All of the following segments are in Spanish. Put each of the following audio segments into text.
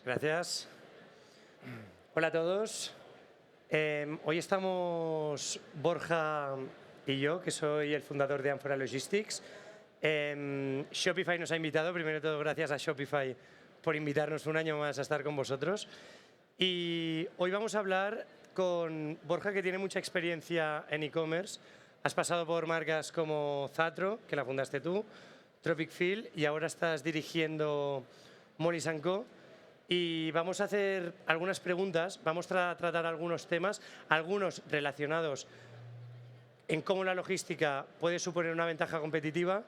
Gracias. Hola a todos. Hoy estamos Borja y yo, que soy el fundador de Amphora Logistics. Shopify nos ha invitado. Primero de todo, gracias a Shopify por invitarnos un año más a estar con vosotros. Y hoy vamos a hablar con Borja, que tiene mucha experiencia en e-commerce. Has pasado por marcas como Zatro, que la fundaste tú, Tropic Fill, y ahora estás dirigiendo Mollis & Co. Y vamos a hacer algunas preguntas, vamos a tratar algunos temas, algunos relacionados en cómo la logística puede suponer una ventaja competitiva,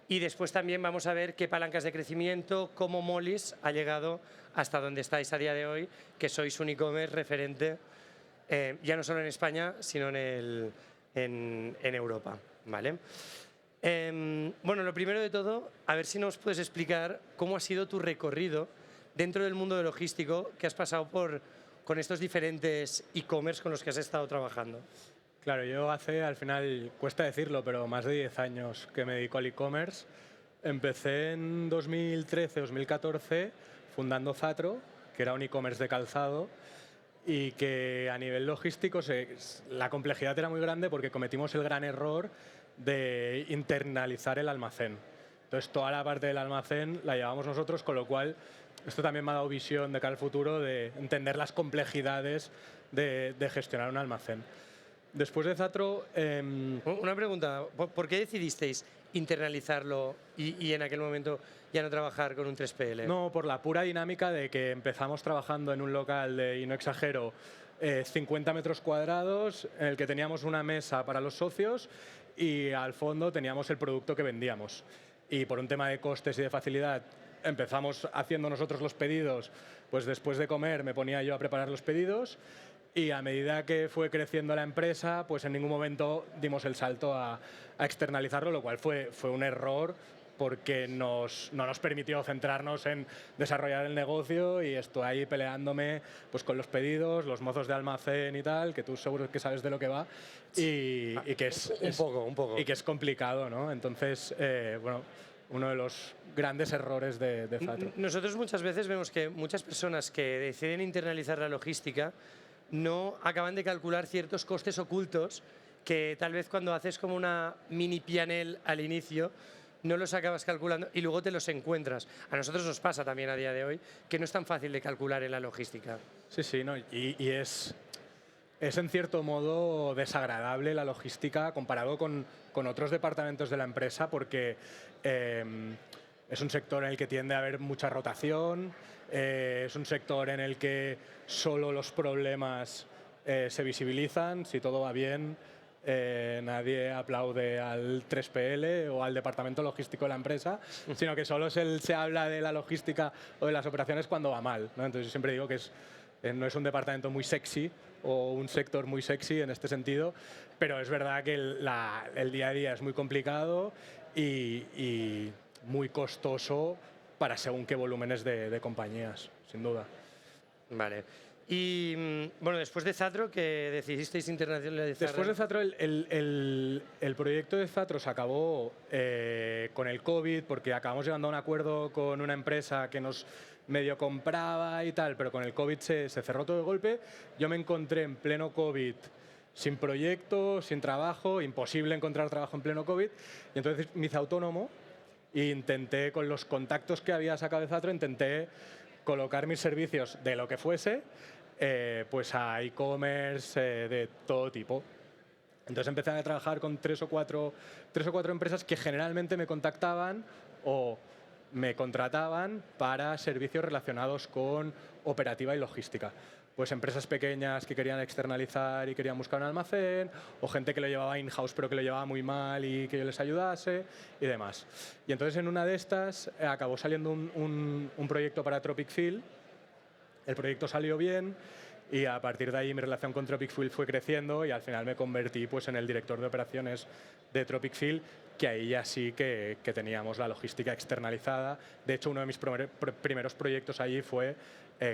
y después también vamos a ver qué palancas de crecimiento, cómo Mollis ha llegado hasta donde estáis a día de hoy, que sois un e-commerce referente, ya no solo en España, sino en Europa, ¿vale? Bueno, lo primero de todo, a ver si nos puedes explicar cómo ha sido tu recorrido dentro del mundo de logístico, que has pasado con estos diferentes e-commerce con los que has estado trabajando. Claro, yo hace, al final, cuesta decirlo, pero más de 10 años que me dedico al e-commerce. Empecé en 2013-2014 fundando Zatro, que era un e-commerce de calzado, y que a nivel logístico la complejidad era muy grande porque cometimos el gran error de internalizar el almacén. Entonces, toda la parte del almacén la llevamos nosotros, con lo cual esto también me ha dado visión de cara al futuro de entender las complejidades de gestionar un almacén. Después de Zatro... Una pregunta, ¿por qué decidisteis internalizarlo y en aquel momento ya no trabajar con un 3PL? No, por la pura dinámica de que empezamos trabajando en un local de, y no exagero, 50 metros cuadrados, en el que teníamos una mesa para los socios y al fondo teníamos el producto que vendíamos. Y por un tema de costes y de facilidad empezamos haciendo nosotros los pedidos, pues después de comer me ponía yo a preparar los pedidos. Y a medida que fue creciendo la empresa, pues en ningún momento dimos el salto a externalizarlo, lo cual fue un error porque no nos permitió centrarnos en desarrollar el negocio, y estoy ahí peleándome pues con los pedidos, los mozos de almacén y tal, que tú seguro que sabes de lo que va, y que es un poco. Y que es complicado, ¿no? Entonces, bueno, uno de los grandes errores de Zatro. Nosotros muchas veces vemos que muchas personas que deciden internalizar la logística no acaban de calcular ciertos costes ocultos que tal vez cuando haces como una mini P&L al inicio no los acabas calculando y luego te los encuentras. A nosotros nos pasa también a día de hoy que no es tan fácil de calcular en la logística. Sí, ¿no? Y es en cierto modo desagradable la logística comparado con otros departamentos de la empresa, porque es un sector en el que tiende a haber mucha rotación, es un sector en el que solo los problemas se visibilizan. Si todo va bien, nadie aplaude al 3PL o al departamento logístico de la empresa, sino que solo se habla de la logística o de las operaciones cuando va mal, ¿no? Entonces yo siempre digo que no es un departamento muy sexy o un sector muy sexy en este sentido, pero es verdad que el día a día es muy complicado y muy costoso para según qué volúmenes de compañías, sin duda. Vale. Y bueno, después de Zatro, que decidisteis internacionalizar... Después de Zatro, el proyecto de Zatro se acabó con el COVID, porque acabamos llegando a un acuerdo con una empresa que nos medio compraba y tal, pero con el COVID se cerró todo de golpe. Yo me encontré en pleno COVID sin proyecto, sin trabajo, imposible encontrar trabajo en pleno COVID, y entonces me hice autónomo e intenté, con los contactos que había sacado de Zatro, intenté colocar mis servicios de lo que fuese pues a e-commerce de todo tipo. Entonces empecé a trabajar con tres o cuatro empresas que generalmente me contactaban o me contrataban para servicios relacionados con operativa y logística. Pues empresas pequeñas que querían externalizar y querían buscar un almacén, o gente que lo llevaba in-house pero que lo llevaba muy mal y que yo les ayudase y demás. Y entonces en una de estas acabó saliendo un proyecto para Tropic Fill. El proyecto salió bien y a partir de ahí mi relación con Tropic Fill fue creciendo y al final me convertí pues en el director de operaciones de Tropic Fill, que ahí ya sí que teníamos la logística externalizada. De hecho, uno de mis primeros proyectos allí fue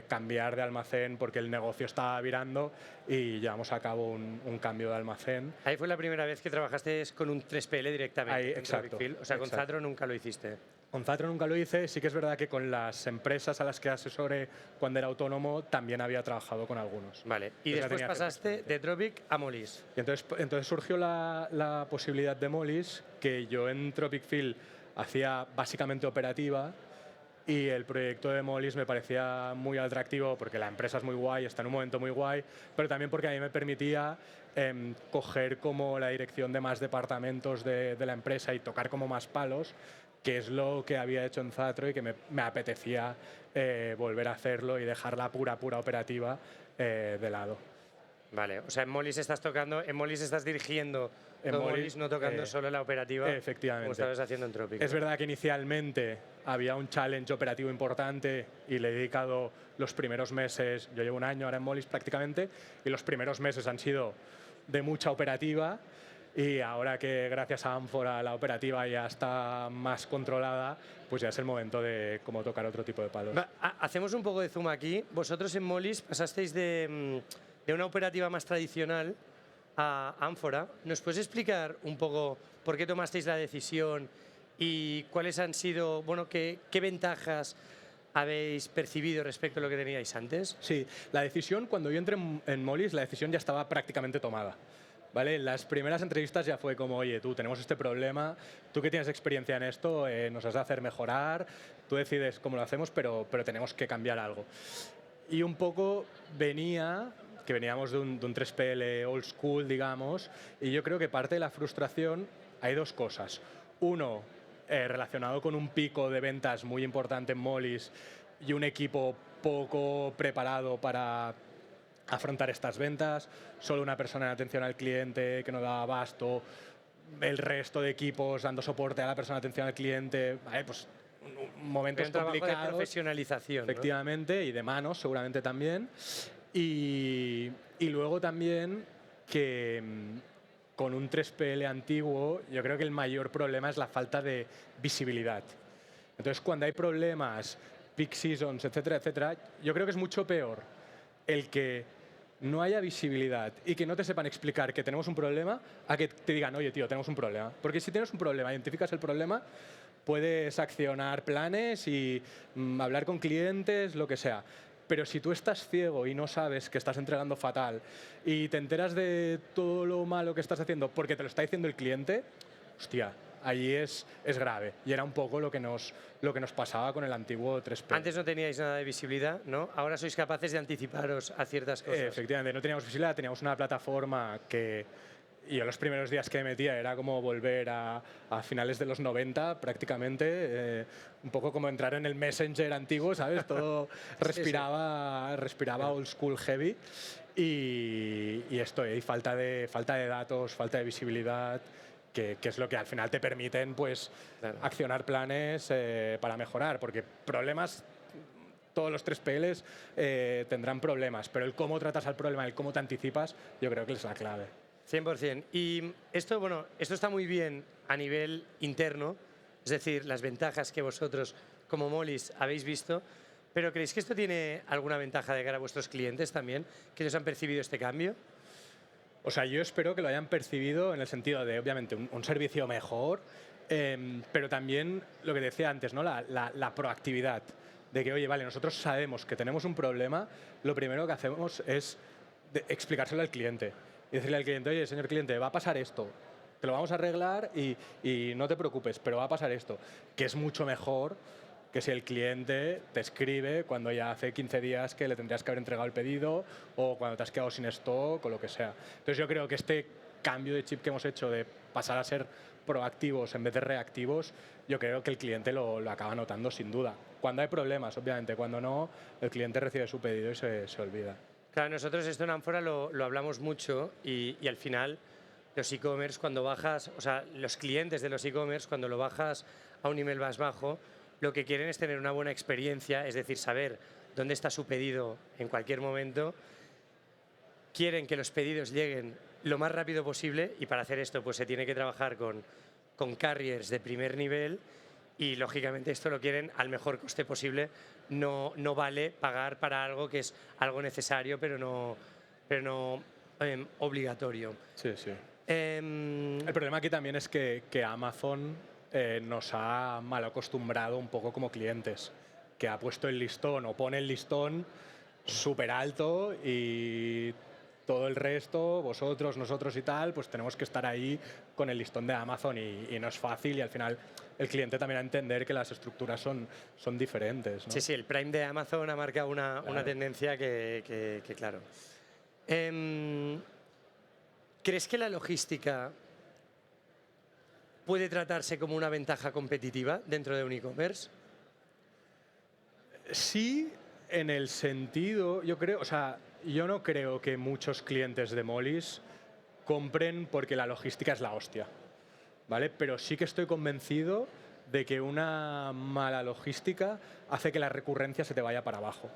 cambiar de almacén porque el negocio estaba virando y llevamos a cabo un cambio de almacén. Ahí fue la primera vez que trabajaste con un 3PL directamente. Ahí, exacto. Tropic Fill. O sea, con Zatro nunca lo hiciste. Con Zatro nunca lo hice, sí que es verdad que con las empresas a las que asesoré cuando era autónomo también había trabajado con algunos. Vale, y Entonces ya después tenía pasaste cierta de Tropic a Molis. y entonces surgió la posibilidad de Molis, que yo en Tropic Field hacía básicamente operativa y el proyecto de Molis me parecía muy atractivo porque la empresa es muy guay, está en un momento muy guay, pero también porque a mí me permitía coger como la dirección de más departamentos de la empresa y tocar como más palos, que es lo que había hecho en Zatro y que me apetecía volver a hacerlo y dejar la pura operativa de lado. Vale, o sea, en Molis estás tocando, en Molis estás dirigiendo En todo Molis, Molis, no tocando solo la operativa, efectivamente. como estabas haciendo en Tropic. Es verdad que inicialmente había un challenge operativo importante y le he dedicado los primeros meses, yo llevo un año ahora en Molis prácticamente, y los primeros meses han sido de mucha operativa, y ahora que gracias a Ánfora la operativa ya está más controlada, pues ya es el momento de como tocar otro tipo de palos. Hacemos un poco de zoom aquí. Vosotros en Molis pasasteis de una operativa más tradicional a Ánfora. ¿Nos puedes explicar un poco por qué tomasteis la decisión y cuáles han sido, bueno, qué ventajas habéis percibido respecto a lo que teníais antes? Sí, la decisión, cuando yo entré en Molis, la decisión ya estaba prácticamente tomada. ¿Vale? En las primeras entrevistas ya fue como, oye, tú, tenemos este problema, tú que tienes experiencia en esto, nos has de hacer mejorar, tú decides cómo lo hacemos, pero tenemos que cambiar algo. Y un poco veníamos de un 3PL old school, digamos, y yo creo que parte de la frustración hay dos cosas. Uno, relacionado con un pico de ventas muy importante en Molis y un equipo poco preparado para afrontar estas ventas, solo una persona en atención al cliente que no daba abasto, el resto de equipos dando soporte a la persona de atención al cliente, pues momentos complicados. De profesionalización, efectivamente, ¿no? Y de manos seguramente también. Y luego también que con un 3PL antiguo yo creo que el mayor problema es la falta de visibilidad. Entonces cuando hay problemas, peak seasons, etcétera, etcétera, yo creo que es mucho peor el que no haya visibilidad y que no te sepan explicar que tenemos un problema a que te digan, oye tío, tenemos un problema. Porque si tienes un problema, identificas el problema, puedes accionar planes y hablar con clientes, lo que sea. Pero si tú estás ciego y no sabes que estás entregando fatal y te enteras de todo lo malo que estás haciendo porque te lo está diciendo el cliente, hostia, allí es grave. Y era un poco lo que nos pasaba con el antiguo 3P. Antes no teníais nada de visibilidad, ¿no? Ahora sois capaces de anticiparos a ciertas cosas. Efectivamente, no teníamos visibilidad, teníamos una plataforma que yo los primeros días que me metía era como volver a finales de los 90 prácticamente, un poco como entrar en el Messenger antiguo, ¿sabes? Todo respiraba old school heavy y esto, y falta de datos, falta de visibilidad, que es lo que al final te permiten pues accionar planes para mejorar, porque problemas, todos los 3PLs tendrán problemas, pero el cómo tratas al problema, el cómo te anticipas, yo creo que es la clave. 100%. Y esto, bueno, esto está muy bien a nivel interno, es decir, las ventajas que vosotros como Molis habéis visto, pero ¿creéis que esto tiene alguna ventaja de cara a vuestros clientes también, que ellos han percibido este cambio? O sea, yo espero que lo hayan percibido en el sentido de, obviamente, un servicio mejor, pero también lo que decía antes, ¿no? La proactividad de que, oye, vale, nosotros sabemos que tenemos un problema, lo primero que hacemos es explicárselo al cliente y decirle al cliente, oye, señor cliente, va a pasar esto, te lo vamos a arreglar y no te preocupes, pero va a pasar esto, que es mucho mejor que si el cliente te escribe cuando ya hace 15 días que le tendrías que haber entregado el pedido o cuando te has quedado sin stock o lo que sea. Entonces yo creo que este cambio de chip que hemos hecho de pasar a ser proactivos en vez de reactivos, yo creo que el cliente lo acaba notando sin duda. Cuando hay problemas, obviamente, cuando no, el cliente recibe su pedido y se olvida. Claro, nosotros esto en Ánfora lo hablamos mucho y al final los e-commerce cuando bajas, o sea, los clientes de los e-commerce cuando lo bajas a un nivel más bajo, lo que quieren es tener una buena experiencia, es decir, saber dónde está su pedido en cualquier momento. Quieren que los pedidos lleguen lo más rápido posible y para hacer esto pues se tiene que trabajar con carriers de primer nivel y lógicamente esto lo quieren al mejor coste posible. No vale pagar para algo que es algo necesario pero no obligatorio. Sí, sí. El problema aquí también es que Amazon nos ha mal acostumbrado un poco como clientes, que ha puesto el listón o pone el listón súper alto y todo el resto, vosotros, nosotros y tal, pues tenemos que estar ahí con el listón de Amazon y no es fácil, y al final el cliente también va a entender que las estructuras son diferentes, ¿no? Sí, sí, el Prime de Amazon ha marcado una tendencia que claro. ¿Crees que la logística puede tratarse como una ventaja competitiva dentro de un e-commerce? Sí, en el sentido, yo creo, o sea, yo no creo que muchos clientes de Mollis compren porque la logística es la hostia, ¿vale? Pero sí que estoy convencido de que una mala logística hace que la recurrencia se te vaya para abajo,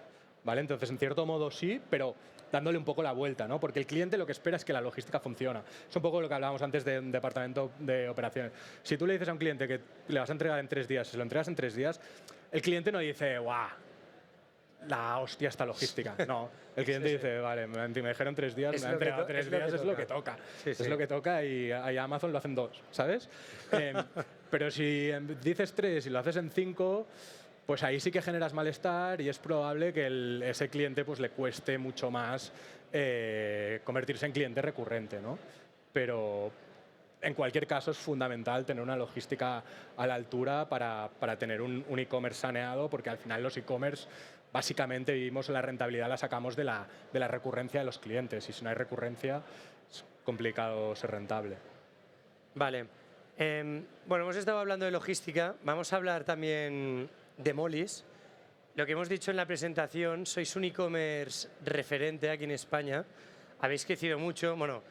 ¿vale? Entonces, en cierto modo sí, pero dándole un poco la vuelta, ¿no? Porque el cliente lo que espera es que la logística funcione. Es un poco lo que hablábamos antes de un departamento de operaciones. Si tú le dices a un cliente que le vas a entregar en 3 días, si lo entregas en 3 días, el cliente no dice, ¡guau! La hostia esta logística. No, el cliente dice, vale, me dijeron 3 días, me han entregado 3 días, es lo que toca. Es lo que toca y Amazon lo hacen 2, ¿sabes? Pero si dices 3 y lo haces en 5, pues ahí sí que generas malestar y es probable que ese cliente pues le cueste mucho más convertirse en cliente recurrente, ¿no? Pero en cualquier caso es fundamental tener una logística a la altura para tener un e-commerce saneado, porque al final los e-commerce básicamente vivimos la rentabilidad, la sacamos de la recurrencia de los clientes, y si no hay recurrencia es complicado ser rentable. Vale. Bueno, hemos estado hablando de logística, vamos a hablar también de Mollis. Lo que hemos dicho en la presentación, sois un e-commerce referente aquí en España, habéis crecido mucho. Bueno,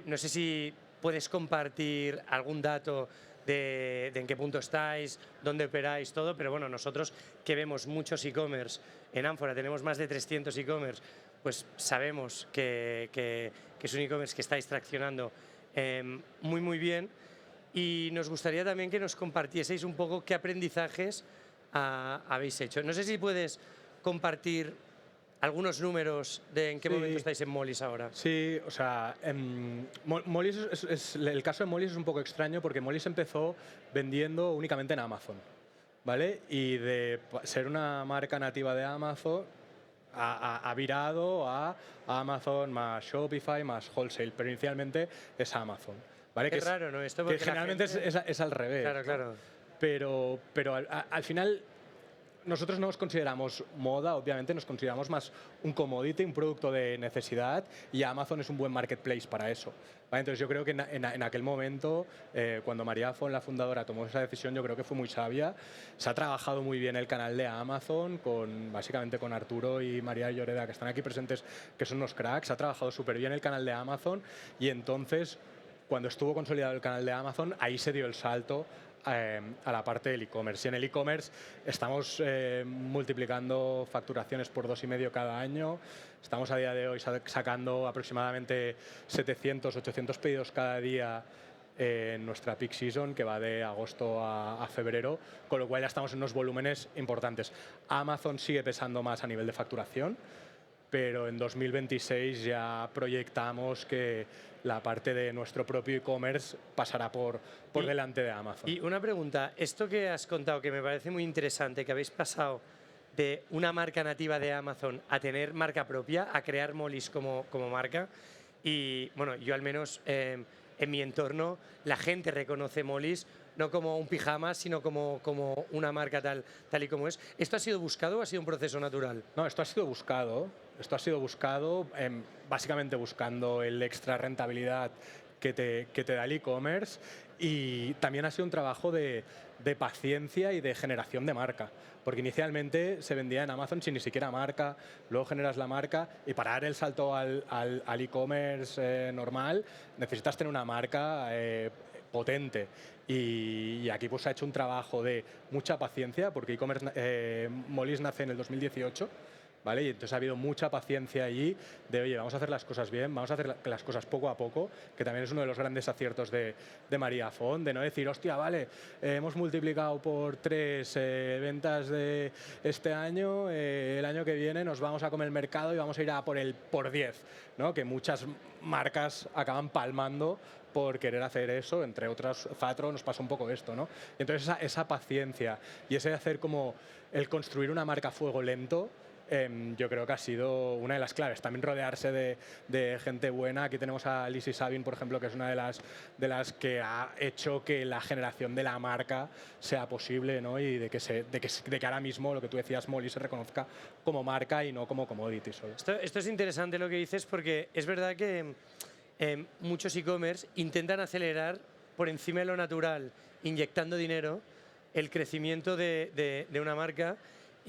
no sé si puedes compartir algún dato de en qué punto estáis, dónde operáis, todo, pero bueno, nosotros que vemos muchos e-commerce en Ánfora, tenemos más de 300 e-commerce, pues sabemos que es un e-commerce que estáis traccionando muy bien, y nos gustaría también que nos compartieseis un poco qué aprendizajes habéis hecho. No sé si puedes compartir algunos números de en qué momento estáis en Mollis ahora. Sí, o sea, Mollis el caso de Mollis es un poco extraño porque Mollis empezó vendiendo únicamente en Amazon, ¿vale? Y de ser una marca nativa de Amazon ha virado a Amazon más Shopify más wholesale, pero inicialmente es Amazon, ¿vale? Es raro, ¿no? Esto que generalmente gente... es al revés. Claro, claro. Pero al final nosotros no nos consideramos moda, obviamente nos consideramos más un commodity, un producto de necesidad, y Amazon es un buen marketplace para eso, ¿vale? Entonces yo creo que en aquel momento, cuando María Font, la fundadora, tomó esa decisión, yo creo que fue muy sabia. Se ha trabajado muy bien el canal de Amazon, básicamente con Arturo y María Lloreda, que están aquí presentes, que son unos cracks. Se ha trabajado súper bien el canal de Amazon, y entonces, cuando estuvo consolidado el canal de Amazon, ahí se dio el salto a la parte del e-commerce. Y en el e-commerce estamos multiplicando facturaciones por 2,5 cada año. Estamos a día de hoy sacando aproximadamente 700, 800 pedidos cada día en nuestra peak season, que va de agosto a febrero, con lo cual ya estamos en unos volúmenes importantes. Amazon sigue pesando más a nivel de facturación, pero en 2026 ya proyectamos que la parte de nuestro propio e-commerce pasará por delante de Amazon. Y una pregunta, esto que has contado, que me parece muy interesante, que habéis pasado de una marca nativa de Amazon a tener marca propia, a crear Mollis como marca, y bueno, yo al menos en mi entorno la gente reconoce Mollis no como un pijama, sino como una marca tal y como es. ¿Esto ha sido buscado o ha sido un proceso natural? No, esto ha sido buscado. Esto ha sido buscado, básicamente buscando el extra rentabilidad que te da el e-commerce, y también ha sido un trabajo de paciencia y de generación de marca, porque inicialmente se vendía en Amazon sin ni siquiera marca, luego generas la marca, y para dar el salto al e-commerce normal necesitas tener una marca potente, y aquí pues ha hecho un trabajo de mucha paciencia, porque Mollis nace en el 2018, ¿vale? Y entonces ha habido mucha paciencia allí de, oye, vamos a hacer las cosas bien, vamos a hacer las cosas poco a poco, que también es uno de los grandes aciertos de María Font, de no decir, hostia, vale, hemos multiplicado por 3 ventas de este año, el año que viene nos vamos a comer el mercado y vamos a ir a por 10, ¿no? Que muchas marcas acaban palmando por querer hacer eso, entre otras, Fatro nos pasa un poco esto, ¿no? Y entonces esa paciencia y ese hacer como el construir una marca a fuego lento, yo creo que ha sido una de las claves. También rodearse de gente buena. Aquí tenemos a Lizzie Sabin, por ejemplo, que es una de las que ha hecho que la generación de la marca sea posible, ¿no? Y de que ahora mismo, lo que tú decías, Molly, se reconozca como marca y no como commodity solo. Esto es interesante lo que dices, porque es verdad que muchos e-commerce intentan acelerar por encima de lo natural, inyectando dinero, el crecimiento de una marca,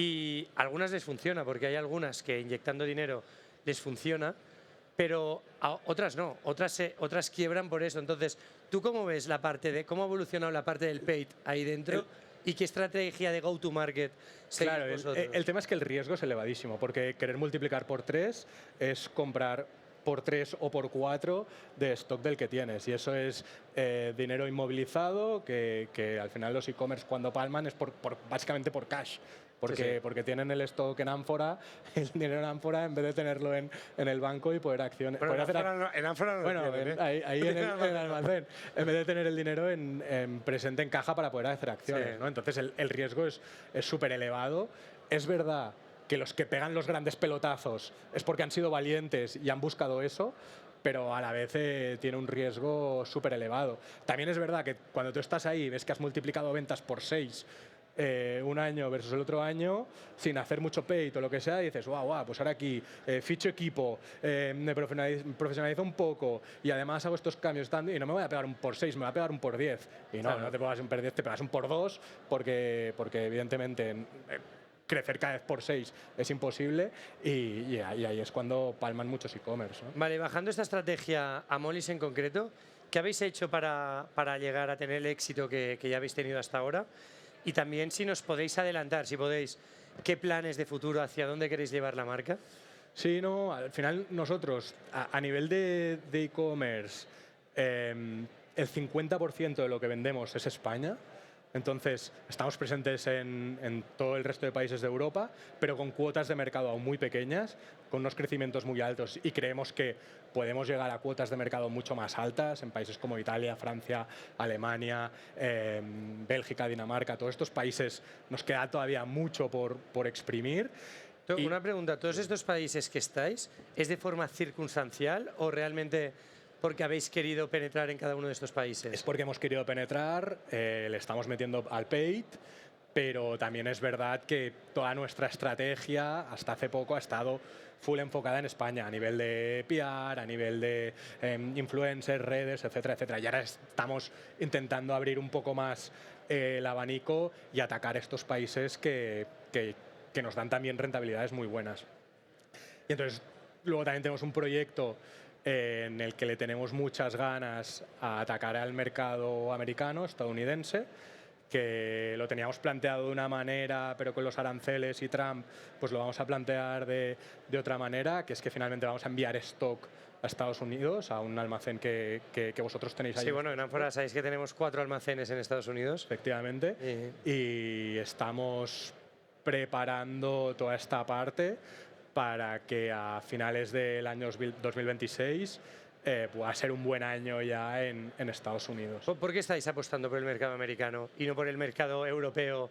y a algunas les funciona, porque hay algunas que inyectando dinero les funciona, pero a otras no, otras quiebran por eso. Entonces, ¿tú cómo ves la parte de cómo ha evolucionado la parte del paid ahí dentro? ¿Y qué estrategia de go-to-market seguís Claro, vosotros? el tema es que el riesgo es elevadísimo, porque querer multiplicar por 3 es comprar por 3 o por 4 de stock del que tienes. Y eso es dinero inmovilizado, que al final los e-commerce cuando palman es básicamente por cash. Porque tienen el stock en Ánfora, el dinero en Ánfora, en vez de tenerlo en el banco y poder acciones. Bueno, en Ánfora no Bueno, lo tienen, ahí en el almacén, en vez de tener el dinero en presente en caja para poder hacer acciones. Sí. ¿no? Entonces el riesgo es súper elevado. Es verdad que los que pegan los grandes pelotazos es porque han sido valientes y han buscado eso, pero a la vez tiene un riesgo súper elevado. También es verdad que cuando tú estás ahí y ves que has multiplicado ventas por 6 un año versus el otro año, sin hacer mucho paid o lo que sea, y dices, guau, pues ahora aquí ficho equipo, me profesionalizo un poco y además hago estos cambios y no me voy a pegar un por 6, me voy a pegar un por 10. Y no, claro, no te pegas un por 10, te pegas un por 2 porque evidentemente crecer cada vez por 6 es imposible y ahí es cuando palman muchos e-commerce. ¿no? Vale, bajando esta estrategia a Molly's en concreto, ¿qué habéis hecho para llegar a tener el éxito que ya habéis tenido hasta ahora? Y también si nos podéis adelantar, si podéis, ¿qué planes de futuro, hacia dónde queréis llevar la marca? Sí, no, al final nosotros, a nivel de e-commerce, el 50% de lo que vendemos es España. Entonces, estamos presentes en todo el resto de países de Europa, pero con cuotas de mercado aún muy pequeñas, con unos crecimientos muy altos, y creemos que podemos llegar a cuotas de mercado mucho más altas en países como Italia, Francia, Alemania, Bélgica, Dinamarca. Todos estos países nos queda todavía mucho por exprimir. Una pregunta, ¿todos estos países que estáis es de forma circunstancial o realmente porque habéis querido penetrar en cada uno de estos países? Es porque hemos querido penetrar, le estamos metiendo al paid, pero también es verdad que toda nuestra estrategia hasta hace poco ha estado full enfocada en España, a nivel de PR, a nivel de influencers, redes, etcétera, etcétera. Y ahora estamos intentando abrir un poco más el abanico y atacar estos países que nos dan también rentabilidades muy buenas. Y entonces, luego también tenemos un proyecto en el que le tenemos muchas ganas a atacar al mercado americano, estadounidense, que lo teníamos planteado de una manera, pero con los aranceles y Trump, pues lo vamos a plantear de otra manera, que es que finalmente vamos a enviar stock a Estados Unidos, a un almacén que vosotros tenéis ahí. Sí, bueno, en Ánfora sabéis que tenemos 4 almacenes en Estados Unidos. Efectivamente. Y estamos preparando toda esta parte para que a finales del año 2026 pueda ser un buen año ya en Estados Unidos. ¿Por qué estáis apostando por el mercado americano y no por el mercado europeo?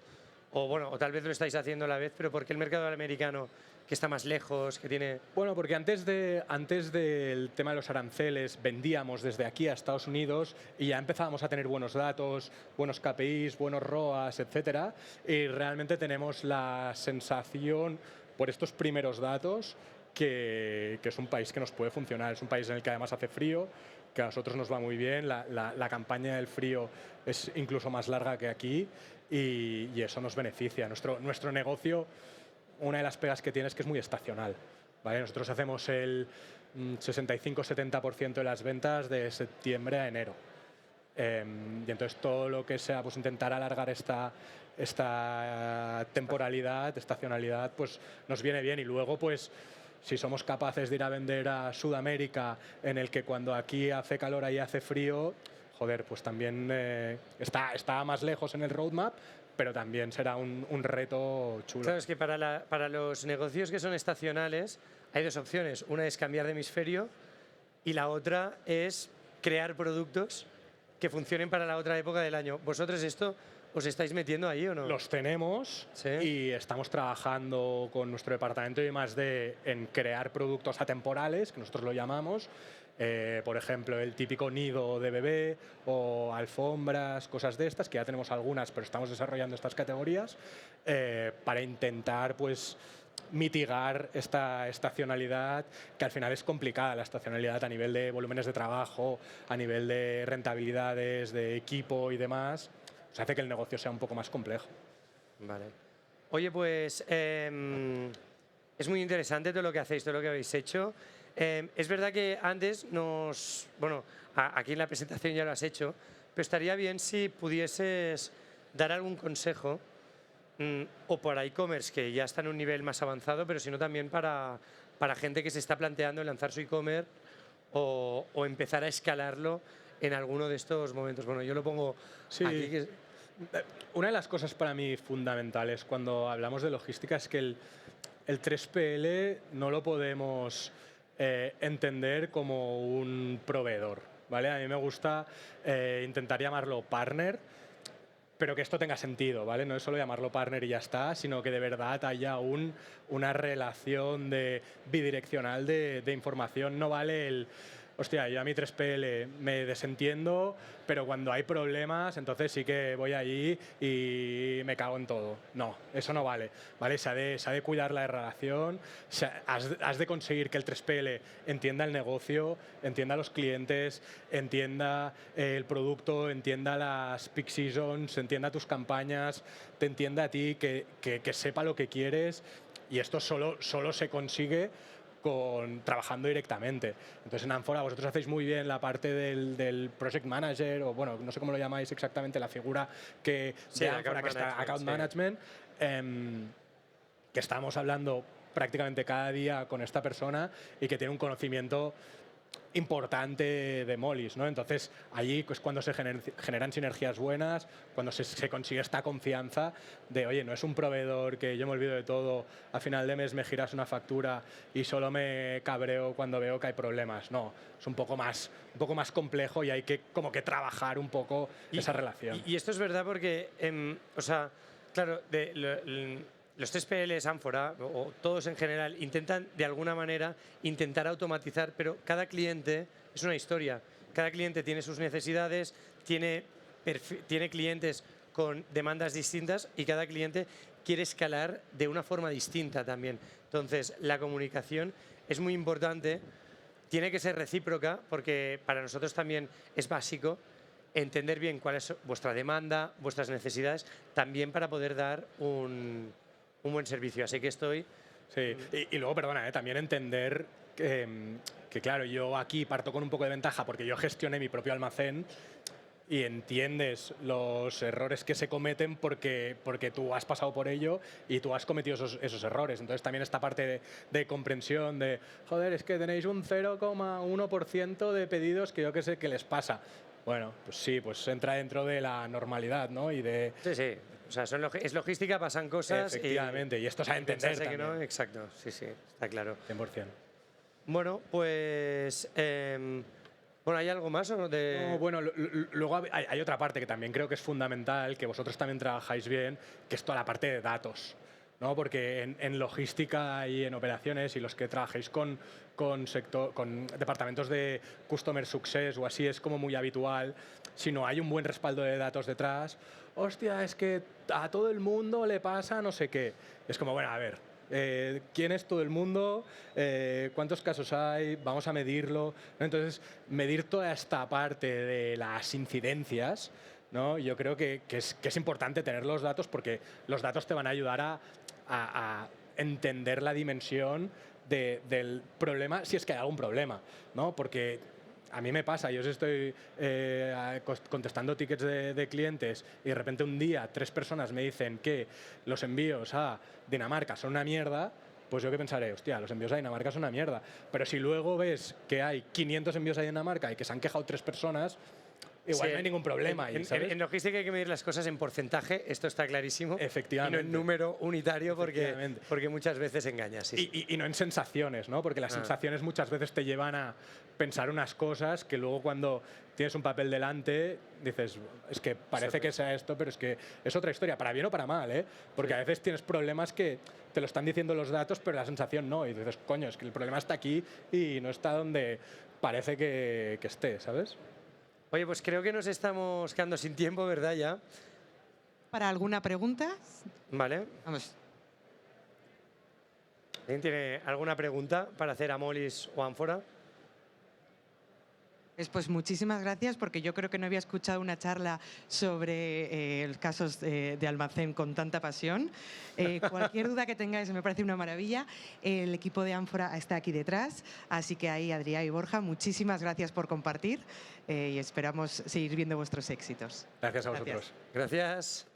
O bueno, o tal vez lo estáis haciendo a la vez, pero ¿por qué el mercado americano, que está más lejos, que tiene...? Bueno, porque antes del tema de los aranceles vendíamos desde aquí a Estados Unidos y ya empezábamos a tener buenos datos, buenos KPIs, buenos ROAS, etcétera, y realmente tenemos la sensación por estos primeros datos que es un país que nos puede funcionar. Es un país en el que además hace frío, que a nosotros nos va muy bien, la campaña del frío es incluso más larga que aquí y eso nos beneficia. Nuestro negocio, una de las pegas que tiene es que es muy estacional, ¿vale? Nosotros hacemos el 65-70% de las ventas de septiembre a enero. Y entonces todo lo que sea pues intentar alargar esta temporalidad, estacionalidad, pues nos viene bien. Y luego pues si somos capaces de ir a vender a Sudamérica, en el que cuando aquí hace calor, ahí hace frío, joder, pues también está más lejos en el roadmap, pero también será un reto chulo. Claro, es que para los negocios que son estacionales hay dos opciones. Una es cambiar de hemisferio y la otra es crear productos que funcionen para la otra época del año. ¿Vosotros esto os estáis metiendo ahí o no? Los tenemos, ¿Sí? Y estamos trabajando con nuestro departamento de I+D en crear productos atemporales, que nosotros lo llamamos. Por ejemplo, el típico nido de bebé o alfombras, cosas de estas, que ya tenemos algunas, pero estamos desarrollando estas categorías para intentar pues mitigar esta estacionalidad, que al final es complicada, la estacionalidad a nivel de volúmenes de trabajo, a nivel de rentabilidades, de equipo y demás, pues hace que el negocio sea un poco más complejo. Vale. Oye, pues es muy interesante todo lo que hacéis, todo lo que habéis hecho. Es verdad que antes bueno, aquí en la presentación ya lo has hecho, pero estaría bien si pudieses dar algún consejo o para e-commerce que ya está en un nivel más avanzado, pero sino también para gente que se está planteando lanzar su e-commerce o empezar a escalarlo en alguno de estos momentos. Bueno, yo lo pongo aquí. Una de las cosas para mí fundamentales cuando hablamos de logística es que el 3PL no lo podemos entender como un proveedor, ¿vale? A mí me gusta intentar llamarlo partner, pero que esto tenga sentido, ¿vale? No es solo llamarlo partner y ya está, sino que de verdad haya una relación bidireccional de información. No vale el, hostia, yo a mi 3PL me desentiendo, pero cuando hay problemas, entonces sí que voy allí y me cago en todo. No, eso no vale, ¿vale? Se ha de cuidar la relación, has de conseguir que el 3PL entienda el negocio, entienda a los clientes, entienda el producto, entienda las peak seasons, entienda tus campañas, te entienda a ti, que sepa lo que quieres, y esto solo se consigue trabajando directamente. Entonces en Amphora vosotros hacéis muy bien la parte del project manager, o bueno, no sé cómo lo llamáis exactamente, la figura de Amphora, que está account management, que estamos hablando prácticamente cada día con esta persona y que tiene un conocimiento importante de Molis, ¿no? Entonces allí es cuando se generan sinergias buenas, cuando se consigue esta confianza de, oye, no es un proveedor que yo me olvido de todo, a final de mes me giras una factura y solo me cabreo cuando veo que hay problemas. No, es un poco más complejo y hay que como que trabajar un poco esa relación. Y esto es verdad porque, o sea, claro, los 3PLs Amphora, o todos en general, intentan de alguna manera automatizar, pero cada cliente es una historia. Cada cliente tiene sus necesidades, tiene clientes con demandas distintas y cada cliente quiere escalar de una forma distinta también. Entonces, la comunicación es muy importante, tiene que ser recíproca, porque para nosotros también es básico entender bien cuál es vuestra demanda, vuestras necesidades, también para poder dar un buen servicio. Así que estoy... Sí, y luego, perdona, también entender que, claro, yo aquí parto con un poco de ventaja porque yo gestioné mi propio almacén y entiendes los errores que se cometen porque tú has pasado por ello y tú has cometido esos errores. Entonces también esta parte de comprensión de, joder, es que tenéis un 0,1% de pedidos que yo qué sé qué les pasa. Bueno, pues sí, pues entra dentro de la normalidad, ¿no? Y de... Sí, sí. O sea, es logística, pasan cosas. Efectivamente, y esto se ha de entender también. Que no, exacto, sí, sí, está claro. 100%. Bueno, pues... bueno, ¿hay algo más? ¿O No, bueno, luego hay otra parte que también creo que es fundamental, que vosotros también trabajáis bien, que es toda la parte de datos, ¿no? Porque en logística y en operaciones, y los que trabajéis con departamentos de Customer Success o así, es como muy habitual, si no hay un buen respaldo de datos detrás, hostia, es que a todo el mundo le pasa no sé qué. Es como, bueno, a ver, ¿quién es todo el mundo? ¿Cuántos casos hay? Vamos a medirlo, ¿no? Entonces, medir toda esta parte de las incidencias, ¿no? Yo creo que es importante tener los datos, porque los datos te van a ayudar a entender la dimensión del problema, si es que hay algún problema, ¿no? Porque a mí me pasa, yo os estoy contestando tickets de clientes y de repente un día 3 personas me dicen que los envíos a Dinamarca son una mierda, pues yo que pensaré, hostia, los envíos a Dinamarca son una mierda. Pero si luego ves que hay 500 envíos a Dinamarca y que se han quejado 3 personas, igual Sí, no hay ningún problema. En logística hay que medir las cosas en porcentaje, esto está clarísimo. Efectivamente. Y no en número unitario porque muchas veces engañas. Sí. Y no en sensaciones, ¿no? Porque las sensaciones muchas veces te llevan a pensar unas cosas que luego cuando tienes un papel delante dices, es que parece que sea esto, pero es que es otra historia, para bien o para mal, ¿eh? Porque a veces tienes problemas que te lo están diciendo los datos, pero la sensación no. Y dices, coño, es que el problema está aquí y no está donde parece que esté, ¿sabes? Oye, pues creo que nos estamos quedando sin tiempo, ¿verdad? Ya. ¿Para alguna pregunta? Vale. Vamos. ¿Alguien tiene alguna pregunta para hacer a Molis o a Ánfora? Pues muchísimas gracias, porque yo creo que no había escuchado una charla sobre casos de almacén con tanta pasión. Cualquier duda que tengáis me parece una maravilla. El equipo de Ánfora está aquí detrás, así que ahí Adrià y Borja, muchísimas gracias por compartir y esperamos seguir viendo vuestros éxitos. Gracias a vosotros. Gracias.